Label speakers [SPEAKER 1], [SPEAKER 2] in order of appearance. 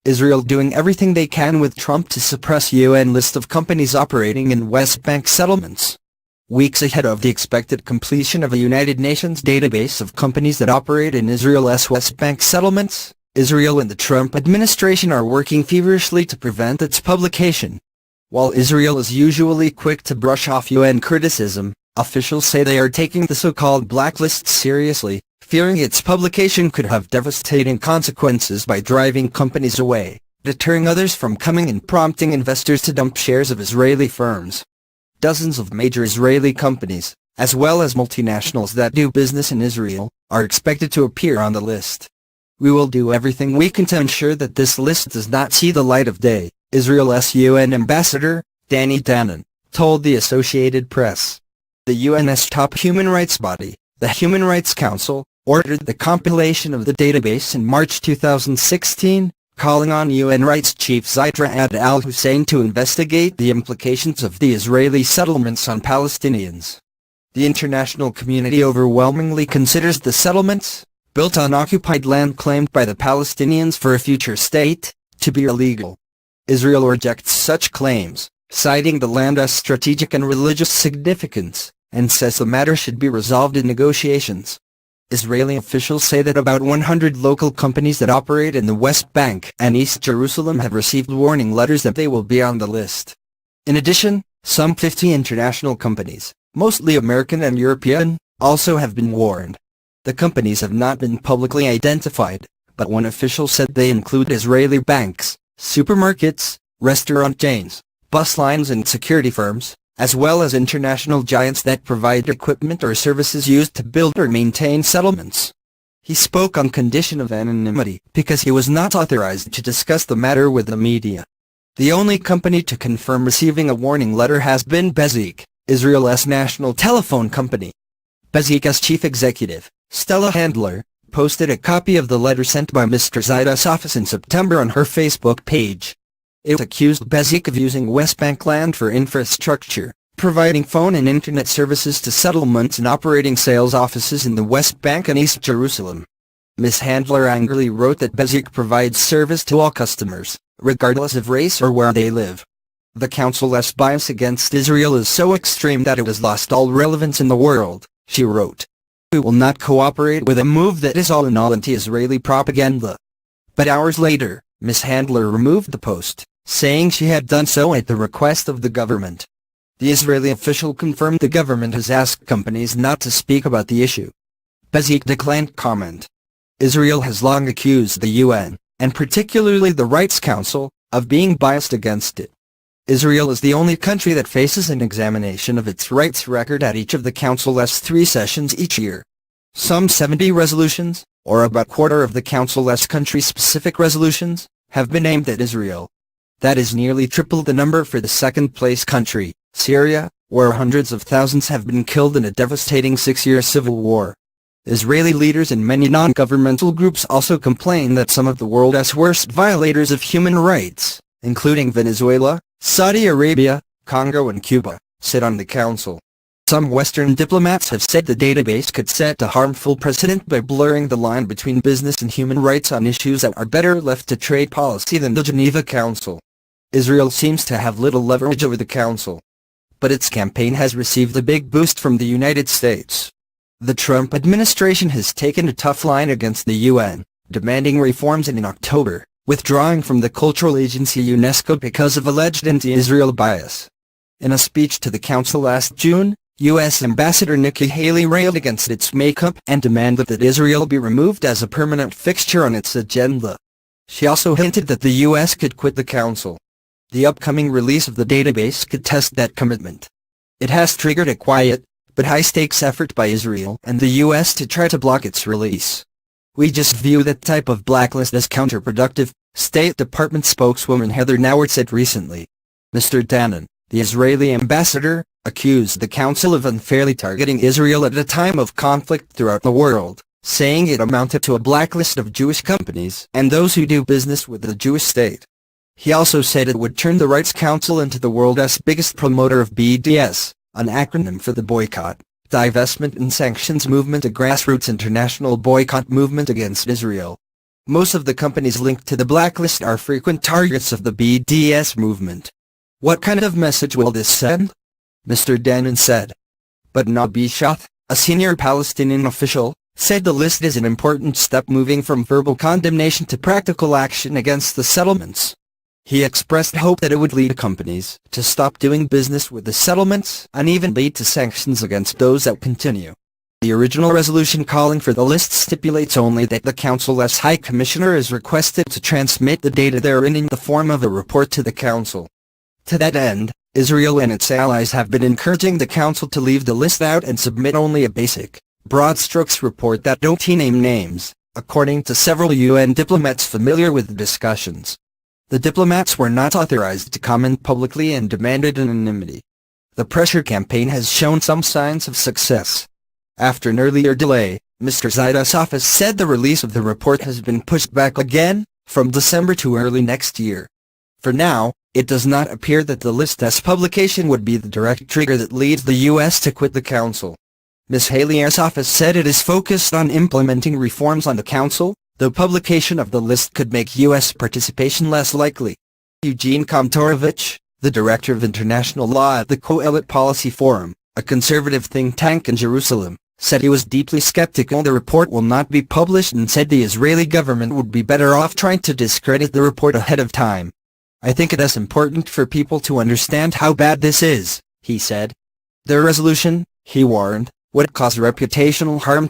[SPEAKER 1] Israel doing everything they can with Trump to suppress UN list of companies operating in West Bank settlements. Weeks ahead of the expected completion of a United Nations database of companies that operate in Israel's West Bank settlements, Israel and the Trump administration are working feverishly to prevent its publication. While Israel is usually quick to brush off UN criticism, officials say they are taking the so-called blacklist seriously, fearing its publication could have devastating consequences by driving companies away, deterring others from coming and prompting investors to dump shares of Israeli firms. Dozens of major Israeli companies, as well as multinationals that do business in Israel, are expected to appear on the list. We will do everything we can to ensure that this list does not see the light of day, Israel's UN ambassador, Danny Danon, told the Associated Press. The UN's top human rights body, the Human Rights Council, ordered the compilation of the database in March 2016, calling on UN Rights Chief Zeid Ra'ad al-Hussein to investigate the implications of the Israeli settlements on Palestinians. The international community overwhelmingly considers the settlements, built on occupied land claimed by the Palestinians for a future state, to be illegal. Israel rejects such claims, citing the land's strategic and religious significance, and says the matter should be resolved in negotiations. Israeli officials say that about 100 local companies that operate in the West Bank and East Jerusalem have received warning letters that they will be on the list. In addition, some 50 international companies, mostly American and European, also have been warned. The companies have not been publicly identified, but one official said they include Israeli banks, supermarkets, restaurant chains, bus lines and security firms, as well as international giants that provide equipment or services used to build or maintain settlements. He spoke on condition of anonymity because he was not authorized to discuss the matter with the media. The only company to confirm receiving a warning letter has been Bezeq, Israel's national telephone company. Bezeq's chief executive, Stella Handler, posted a copy of the letter sent by Mr. Zeid's office in September on her Facebook page. It accused Bezeq of using West Bank land for infrastructure, providing phone and internet services to settlements and operating sales offices in the West Bank and East Jerusalem. Ms. Handler angrily wrote that Bezeq provides service to all customers, regardless of race or where they live. The council's bias against Israel is so extreme that it has lost all relevance in the world, she wrote. We will not cooperate with a move that is all in all anti-Israeli propaganda. But hours later, Ms. Handler removed the post, saying she had done so at the request of the government. The Israeli official confirmed the government has asked companies not to speak about the issue. Bezeq declined comment. Israel has long accused the UN, and particularly the Rights Council, of being biased against it. Israel is the only country that faces an examination of its rights record at each of the Council's 3 sessions each year. Some 70 resolutions, or about a quarter of the Council's country-specific resolutions, have been aimed at Israel. That is nearly triple the number for the second-place country, Syria, where hundreds of thousands have been killed in a devastating 6-year civil war. Israeli leaders and many non-governmental groups also complain that some of the world's worst violators of human rights, including Venezuela, Saudi Arabia, Congo and Cuba, sit on the council. Some Western diplomats have said the database could set a harmful precedent by blurring the line between business and human rights on issues that are better left to trade policy than the Geneva Council. Israel seems to have little leverage over the council. But its campaign has received a big boost from the United States. The Trump administration has taken a tough line against the UN, demanding reforms and in October, withdrawing from the cultural agency UNESCO because of alleged anti-Israel bias. In a speech to the council last June, U.S. Ambassador Nikki Haley railed against its makeup and demanded that Israel be removed as a permanent fixture on its agenda. She also hinted that the U.S. could quit the council. The upcoming release of the database could test that commitment. It has triggered a quiet, but high-stakes effort by Israel and the U.S. to try to block its release. We just view that type of blacklist as counterproductive, State Department spokeswoman Heather Nauert said recently. Mr. Danon, the Israeli ambassador, accused the council of unfairly targeting Israel at a time of conflict throughout the world, saying it amounted to a blacklist of Jewish companies and those who do business with the Jewish state. He also said it would turn the Rights Council into the world's biggest promoter of BDS, an acronym for the Boycott, Divestment and Sanctions Movement, a grassroots international boycott movement against Israel. Most of the companies linked to the blacklist are frequent targets of the BDS movement. What kind of message will this send? Mr. Danon said. But Nabi Shath, a senior Palestinian official, said the list is an important step moving from verbal condemnation to practical action against the settlements. He expressed hope that it would lead companies to stop doing business with the settlements and even lead to sanctions against those that continue. The original resolution calling for the list stipulates only that the Council's High Commissioner is requested to transmit the data therein in the form of a report to the Council. To that end, Israel and its allies have been encouraging the Council to leave the list out and submit only a basic, broad strokes report that don't name names, according to several UN diplomats familiar with the discussions. The diplomats were not authorized to comment publicly and demanded anonymity. The pressure campaign has shown some signs of success. After an earlier delay, Mr. Zaida's office said the release of the report has been pushed back again, from December to early next year. For now, it does not appear that the list's publication would be the direct trigger that leads the U.S. to quit the Council. Ms. Haley's office said it is focused on implementing reforms on the Council, though publication of the list could make U.S. participation less likely. Eugene Komtorovich, the director of international law at the Coelit Policy Forum, a conservative think tank in Jerusalem, said he was deeply skeptical the report will not be published and said the Israeli government would be better off trying to discredit the report ahead of time. I think it is important for people to understand how bad this is, he said. Their resolution, he warned, would cause reputational harm